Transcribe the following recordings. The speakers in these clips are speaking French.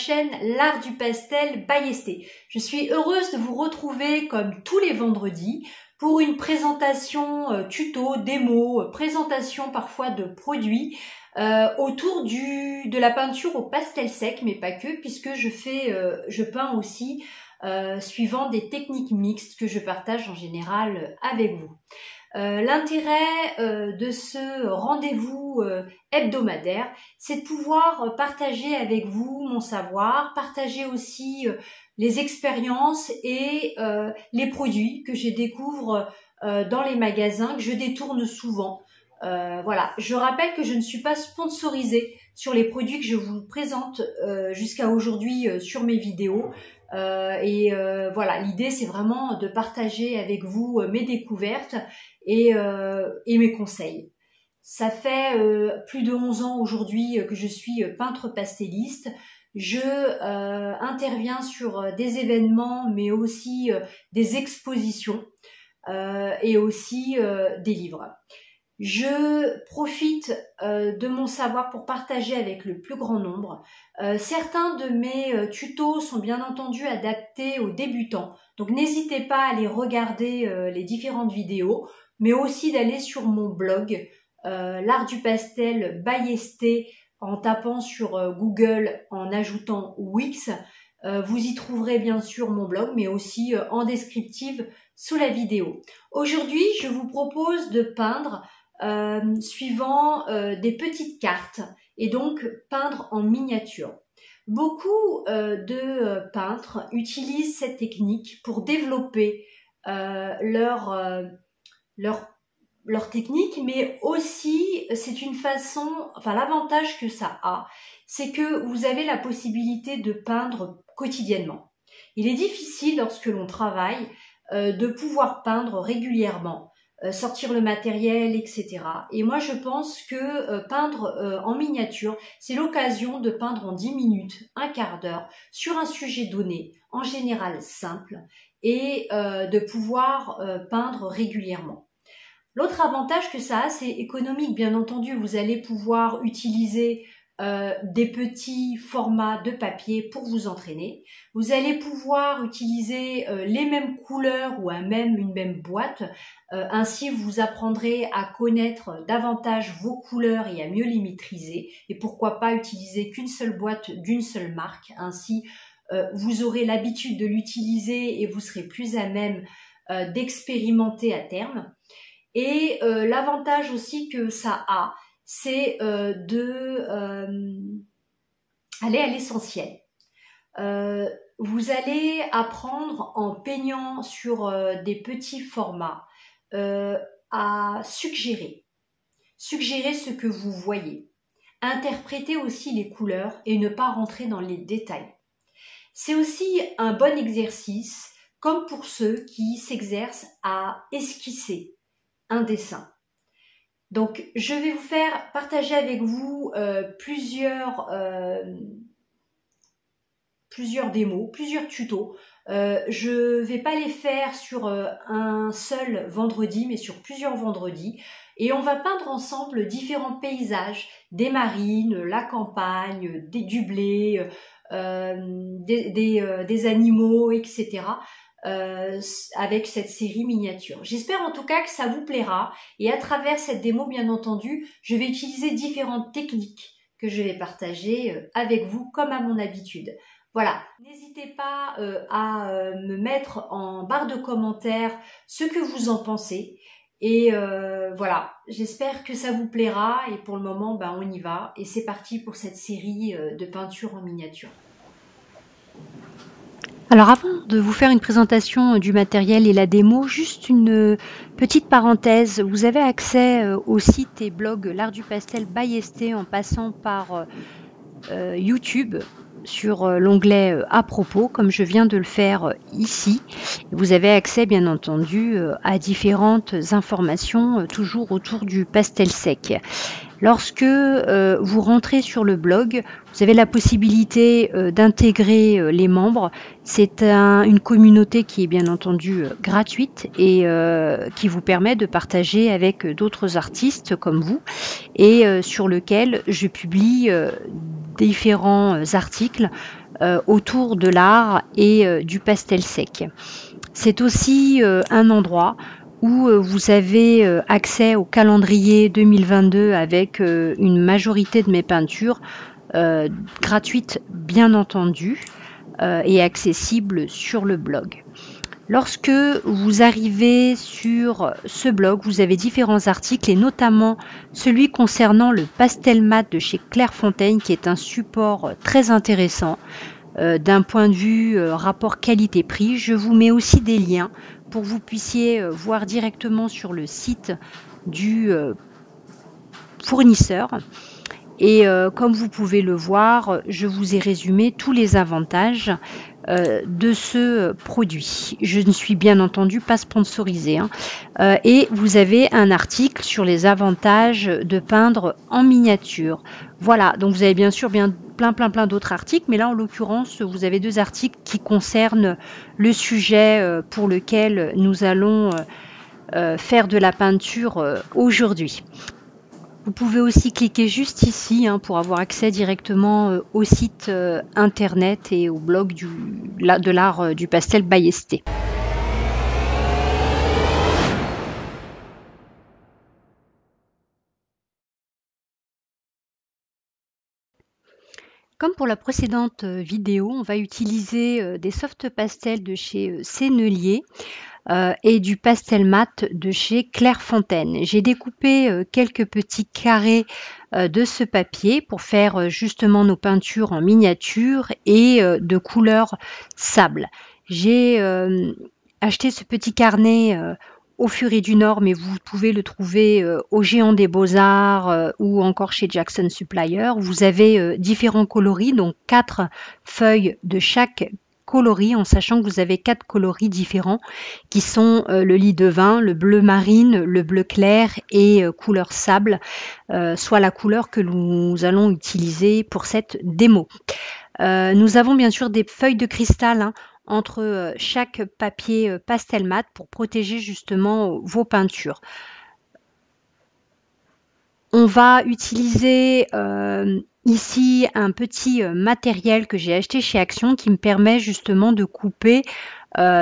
chaîne L'Art du Pastel by Esthé. Je suis heureuse de vous retrouver comme tous les vendredis pour une présentation tuto, démo, présentation parfois de produits autour de la peinture au pastel sec, mais pas que, puisque je peins aussi suivant des techniques mixtes que je partage en général avec vous. L'intérêt de ce rendez-vous hebdomadaire, c'est de pouvoir partager avec vous mon savoir, partager aussi les expériences et les produits que je découvre dans les magasins, que je détourne souvent. Voilà, je rappelle que je ne suis pas sponsorisée sur les produits que je vous présente jusqu'à aujourd'hui sur mes vidéos. Voilà, l'idée c'est vraiment de partager avec vous mes découvertes et mes conseils. Ça fait plus de 11 ans aujourd'hui que je suis peintre pastelliste. Je interviens sur des événements mais aussi des expositions et aussi des livres. Je profite de mon savoir pour partager avec le plus grand nombre. Certains de mes tutos sont bien entendu adaptés aux débutants, donc n'hésitez pas à aller regarder les différentes vidéos, mais aussi d'aller sur mon blog L'Art du Pastel by Esthé en tapant sur Google en ajoutant Wix. Vous y trouverez bien sûr mon blog, mais aussi en descriptive sous la vidéo. Aujourd'hui, je vous propose de peindre suivant des petites cartes et donc peindre en miniature. Beaucoup de peintres utilisent cette technique pour développer leur technique, mais aussi c'est une façon, enfin l'avantage que ça a, c'est que vous avez la possibilité de peindre quotidiennement. Il est difficile lorsque l'on travaille de pouvoir peindre régulièrement, sortir le matériel, etc. Et moi, je pense que peindre en miniature, c'est l'occasion de peindre en 10 minutes, un quart d'heure, sur un sujet donné, en général simple, et de pouvoir peindre régulièrement. L'autre avantage que ça a, c'est économique, bien entendu. Vous allez pouvoir utiliser des petits formats de papier pour vous entraîner. Vous allez pouvoir utiliser les mêmes couleurs ou une même boîte. Ainsi, vous apprendrez à connaître davantage vos couleurs et à mieux les maîtriser. Et pourquoi pas utiliser qu'une seule boîte d'une seule marque. Ainsi, vous aurez l'habitude de l'utiliser et vous serez plus à même d'expérimenter à terme. Et l'avantage aussi que ça a, c'est aller à l'essentiel. Vous allez apprendre en peignant sur des petits formats à suggérer ce que vous voyez, interpréter aussi les couleurs et ne pas rentrer dans les détails. C'est aussi un bon exercice, comme pour ceux qui s'exercent à esquisser un dessin. Donc, je vais vous faire partager avec vous plusieurs démos, plusieurs tutos. Je vais pas les faire sur un seul vendredi, mais sur plusieurs vendredis. Et on va peindre ensemble différents paysages, des marines, la campagne, du blé, des animaux, etc. Avec cette série miniature. J'espère en tout cas que ça vous plaira et à travers cette démo, bien entendu, je vais utiliser différentes techniques que je vais partager avec vous comme à mon habitude. Voilà, n'hésitez pas à me mettre en barre de commentaires ce que vous en pensez et voilà, j'espère que ça vous plaira et pour le moment, on y va et c'est parti pour cette série de peinture en miniature. Alors avant de vous faire une présentation du matériel et la démo, juste une petite parenthèse. Vous avez accès au site et blog L'Art du Pastel by Esthé en passant par YouTube sur l'onglet à propos, comme je viens de le faire ici. Vous avez accès bien entendu à différentes informations toujours autour du pastel sec. Lorsque vous rentrez sur le blog, vous avez la possibilité d'intégrer les membres. C'est une communauté qui est bien entendu gratuite et qui vous permet de partager avec d'autres artistes comme vous et sur lequel je publie différents articles autour de l'art et du pastel sec. C'est aussi un endroit où vous avez accès au calendrier 2022 avec une majorité de mes peintures gratuites bien entendu et accessibles sur le blog. Lorsque vous arrivez sur ce blog, vous avez différents articles et notamment celui concernant le pastel mat de chez Clairefontaine qui est un support très intéressant d'un point de vue rapport qualité-prix. Je vous mets aussi des liens pour que vous puissiez voir directement sur le site du fournisseur. Et comme vous pouvez le voir, je vous ai résumé tous les avantages de ce produit. Je ne suis bien entendu pas sponsorisée. Et vous avez un article sur les avantages de peindre en miniature. Voilà, donc vous avez bien sûr plein d'autres articles, mais là en l'occurrence, vous avez 2 articles qui concernent le sujet pour lequel nous allons faire de la peinture aujourd'hui. Vous pouvez aussi cliquer juste ici pour avoir accès directement au site internet et au blog de l'art du pastel Ballesté. Comme pour la précédente vidéo, on va utiliser des soft pastels de chez Sennelier et du pastel mat de chez Clairefontaine. J'ai découpé quelques petits carrés de ce papier pour faire justement nos peintures en miniature et de couleur sable. J'ai acheté ce petit carnet au Furet du Nord, mais vous pouvez le trouver au Géant des Beaux-Arts ou encore chez Jackson Supplier. Vous avez différents coloris, donc 4 feuilles de chaque coloris, en sachant que vous avez 4 coloris différents qui sont le lit de vin, le bleu marine, le bleu clair et couleur sable, soit la couleur que nous allons utiliser pour cette démo. Nous avons bien sûr des feuilles de cristal entre chaque papier pastel mat pour protéger justement vos peintures. On va utiliser ici un petit matériel que j'ai acheté chez Action qui me permet justement de couper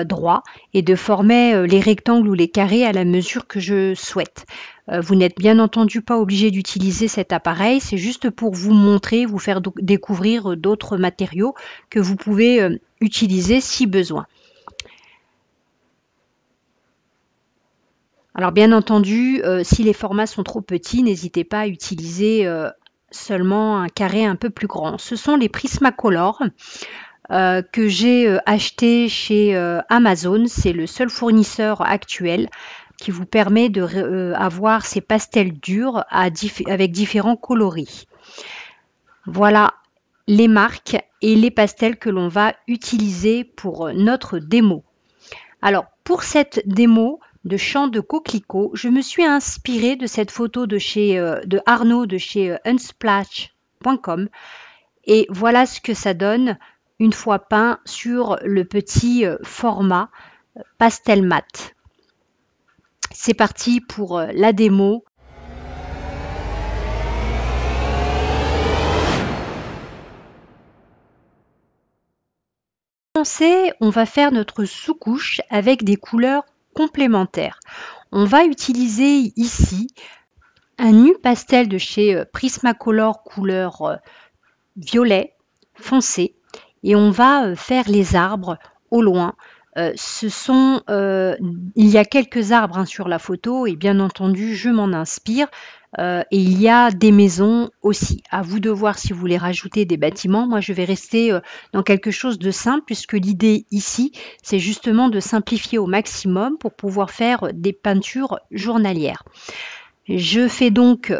droit et de former les rectangles ou les carrés à la mesure que je souhaite. Vous n'êtes bien entendu pas obligé d'utiliser cet appareil, c'est juste pour vous montrer, vous faire découvrir d'autres matériaux que vous pouvez utiliser si besoin. Alors bien entendu, si les formats sont trop petits, n'hésitez pas à utiliser seulement un carré un peu plus grand. Ce sont les Prismacolor que j'ai acheté chez Amazon. C'est le seul fournisseur actuel qui vous permet d'avoir ces pastels durs avec différents coloris. Voilà les marques et les pastels que l'on va utiliser pour notre démo. Alors pour cette démo de champ de coquelicot, je me suis inspirée de cette photo de Arnaud de chez unsplash.com et voilà ce que ça donne une fois peint sur le petit format pastel mat. C'est parti pour la démo. Pour commencer, on va faire notre sous-couche avec des couleurs complémentaires. On va utiliser ici un nu pastel de chez Prismacolor couleur violet foncé et on va faire les arbres au loin. Il y a quelques arbres sur la photo et bien entendu je m'en inspire et il y a des maisons aussi. À vous de voir si vous voulez rajouter des bâtiments. Moi je vais rester dans quelque chose de simple puisque l'idée ici c'est justement de simplifier au maximum pour pouvoir faire des peintures journalières. Je fais donc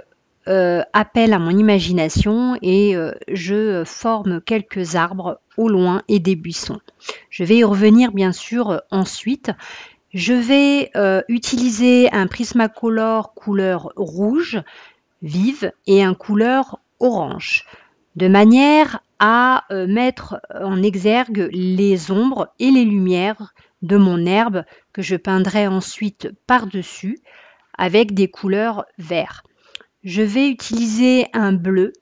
appel à mon imagination et je forme quelques arbres au loin et des buissons. Je vais y revenir bien sûr ensuite. Je vais utiliser un Prismacolor couleur rouge vive et un couleur orange de manière à mettre en exergue les ombres et les lumières de mon herbe que je peindrai ensuite par-dessus avec des couleurs verts. Je vais utiliser un bleu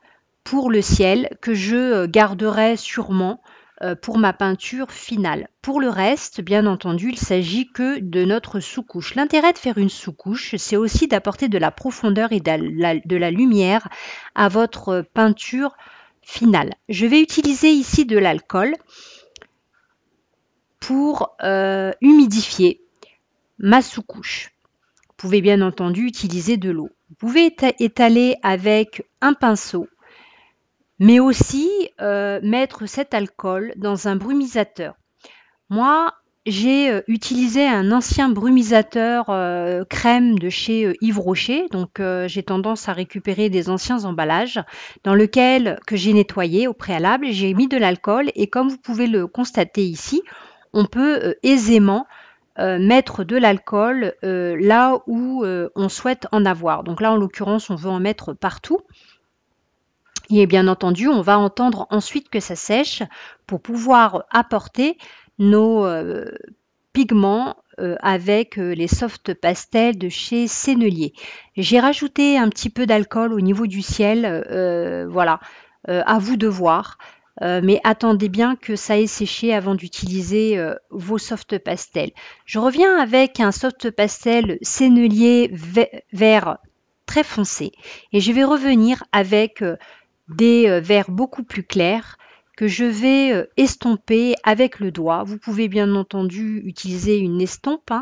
pour le ciel que je garderai sûrement pour ma peinture finale. Pour le reste, bien entendu, il s'agit que de notre sous-couche. L'intérêt de faire une sous-couche, c'est aussi d'apporter de la profondeur et de la lumière à votre peinture finale. Je vais utiliser ici de l'alcool pour humidifier ma sous-couche. Vous pouvez bien entendu utiliser de l'eau. Vous pouvez étaler avec un pinceau, mais aussi mettre cet alcool dans un brumisateur. Moi, j'ai utilisé un ancien brumisateur crème de chez Yves Rocher, donc j'ai tendance à récupérer des anciens emballages dans lequel que j'ai nettoyé au préalable. J'ai mis de l'alcool et comme vous pouvez le constater ici, on peut aisément mettre de l'alcool là où on souhaite en avoir. Donc là, en l'occurrence, on veut en mettre partout. Et bien entendu, on va attendre ensuite que ça sèche pour pouvoir apporter nos pigments avec les soft pastels de chez Sennelier. J'ai rajouté un petit peu d'alcool au niveau du ciel, voilà, à vous de voir. Mais attendez bien que ça ait séché avant d'utiliser vos soft pastels. Je reviens avec un soft pastel Sennelier vert très foncé et je vais revenir avec des verres beaucoup plus clairs que je vais estomper avec le doigt. Vous pouvez bien entendu utiliser une estompe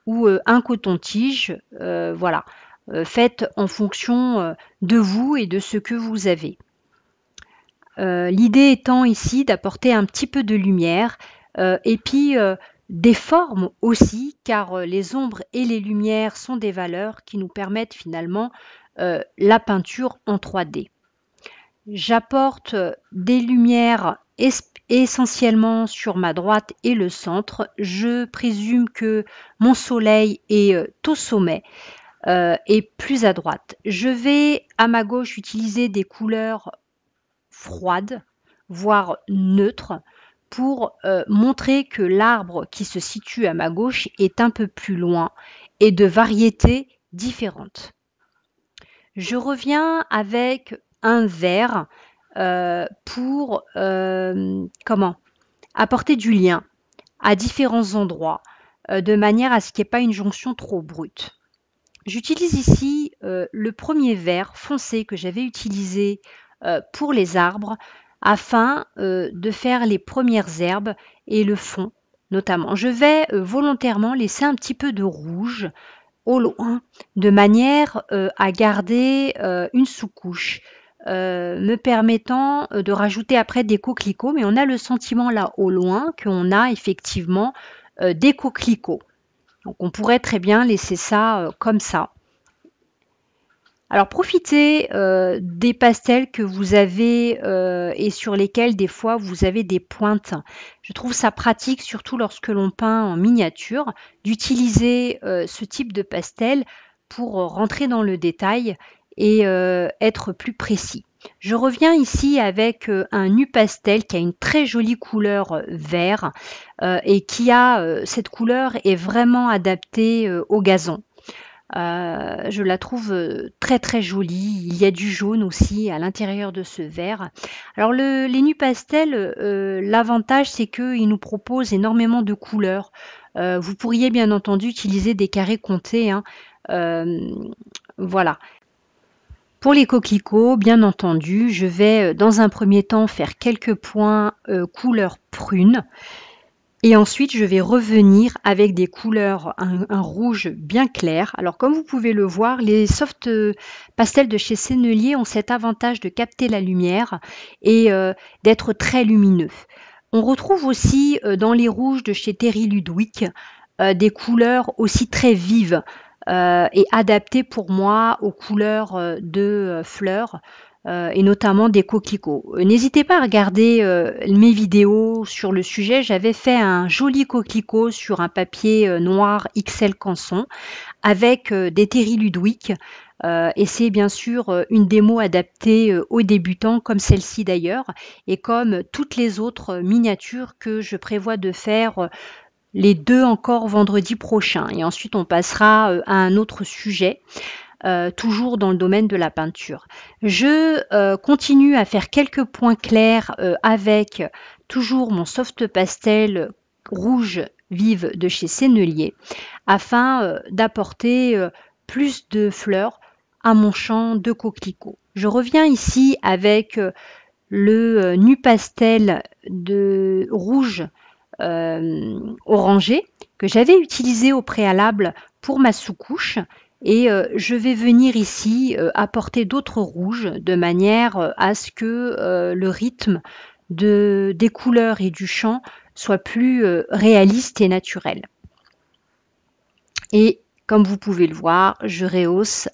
ou un coton-tige. Voilà, faites en fonction de vous et de ce que vous avez. L'idée étant ici d'apporter un petit peu de lumière et puis des formes aussi, car les ombres et les lumières sont des valeurs qui nous permettent finalement la peinture en 3D. J'apporte des lumières essentiellement sur ma droite et le centre. Je présume que mon soleil est au sommet et plus à droite. Je vais à ma gauche utiliser des couleurs froide, voire neutre, pour montrer que l'arbre qui se situe à ma gauche est un peu plus loin et de variétés différentes. Je reviens avec un vert pour apporter du lien à différents endroits de manière à ce qu'il n'y ait pas une jonction trop brute. J'utilise ici le premier vert foncé que j'avais utilisé pour les arbres afin de faire les premières herbes et le fond notamment. Je vais volontairement laisser un petit peu de rouge au loin de manière à garder une sous-couche me permettant de rajouter après des coquelicots, mais on a le sentiment là au loin qu'on a effectivement des coquelicots. Donc on pourrait très bien laisser ça comme ça. Alors profitez des pastels que vous avez et sur lesquels des fois vous avez des pointes. Je trouve ça pratique, surtout lorsque l'on peint en miniature, d'utiliser ce type de pastel pour rentrer dans le détail et être plus précis. Je reviens ici avec un nu pastel qui a une très jolie couleur vert et qui a cette couleur est vraiment adaptée au gazon. Je la trouve très très jolie. Il y a du jaune aussi à l'intérieur de ce vert. Alors les nus pastels, l'avantage c'est qu'ils nous proposent énormément de couleurs. Vous pourriez bien entendu utiliser des carrés comptés. Voilà. Pour les coquelicots, bien entendu, je vais dans un premier temps faire quelques points couleur prune. Et ensuite, je vais revenir avec des couleurs, un rouge bien clair. Alors, comme vous pouvez le voir, les soft pastels de chez Sennelier ont cet avantage de capter la lumière et d'être très lumineux. On retrouve aussi dans les rouges de chez Terry Ludwig des couleurs aussi très vives et adaptées pour moi aux couleurs de fleurs. Et notamment des coquelicots. N'hésitez pas à regarder mes vidéos sur le sujet. J'avais fait un joli coquelicot sur un papier noir XL Canson avec des Terry Ludwig. Et c'est bien sûr une démo adaptée aux débutants comme celle-ci d'ailleurs et comme toutes les autres miniatures que je prévois de faire les 2 encore vendredi prochain. Et ensuite on passera à un autre sujet. Toujours dans le domaine de la peinture. Je continue à faire quelques points clairs avec toujours mon soft pastel rouge vive de chez Sennelier afin d'apporter plus de fleurs à mon champ de coquelicots. Je reviens ici avec le nu pastel de rouge orangé que j'avais utilisé au préalable pour ma sous-couche et je vais venir ici apporter d'autres rouges de manière à ce que le rythme des couleurs et du champ soit plus réaliste et naturel. Et comme vous pouvez le voir, je rehausse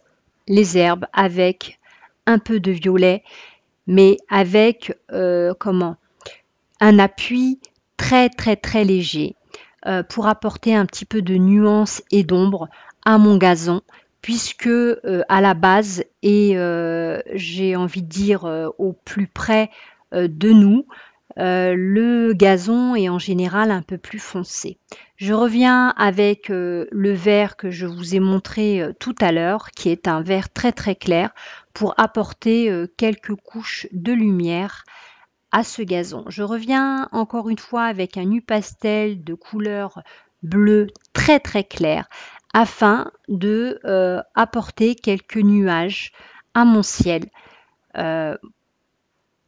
les herbes avec un peu de violet, mais avec un appui très léger pour apporter un petit peu de nuance et d'ombre à mon gazon, puisque à la base, et j'ai envie de dire au plus près de nous, le gazon est en général un peu plus foncé. Je reviens avec le vert que je vous ai montré tout à l'heure, qui est un vert très clair, pour apporter quelques couches de lumière à ce gazon. Je reviens encore une fois avec un nu pastel de couleur bleue très clair, afin de apporter quelques nuages à mon ciel.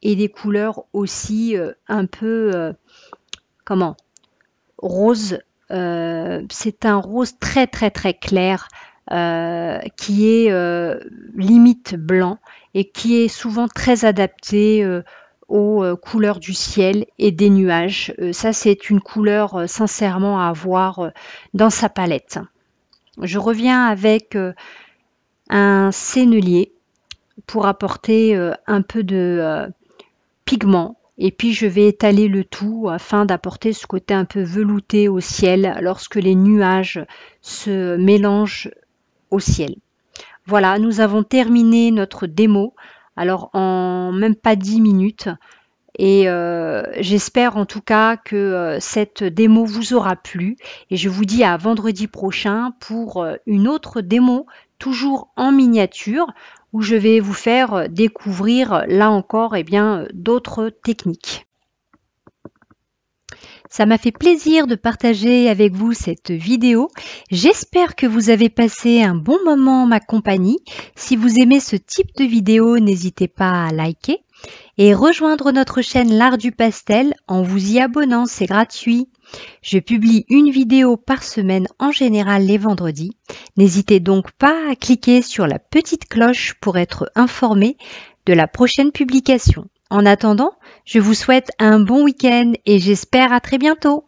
Et des couleurs aussi un peu rose. C'est un rose très clair qui est limite blanc et qui est souvent très adapté aux couleurs du ciel et des nuages. Ça, c'est une couleur sincèrement à avoir dans sa palette. Je reviens avec un sennelier pour apporter un peu de pigment, et puis je vais étaler le tout afin d'apporter ce côté un peu velouté au ciel lorsque les nuages se mélangent au ciel. Voilà, nous avons terminé notre démo, alors en même pas 10 minutes, et j'espère en tout cas que cette démo vous aura plu, et je vous dis à vendredi prochain pour une autre démo, toujours en miniature, où je vais vous faire découvrir là encore d'autres techniques. Ça m'a fait plaisir de partager avec vous cette vidéo. J'espère que vous avez passé un bon moment en ma compagnie. Si vous aimez ce type de vidéo, n'hésitez pas à liker et rejoindre notre chaîne L'Art du Pastel en vous y abonnant, c'est gratuit. Je publie une vidéo par semaine en général les vendredis. N'hésitez donc pas à cliquer sur la petite cloche pour être informé de la prochaine publication. En attendant, je vous souhaite un bon week-end et j'espère à très bientôt.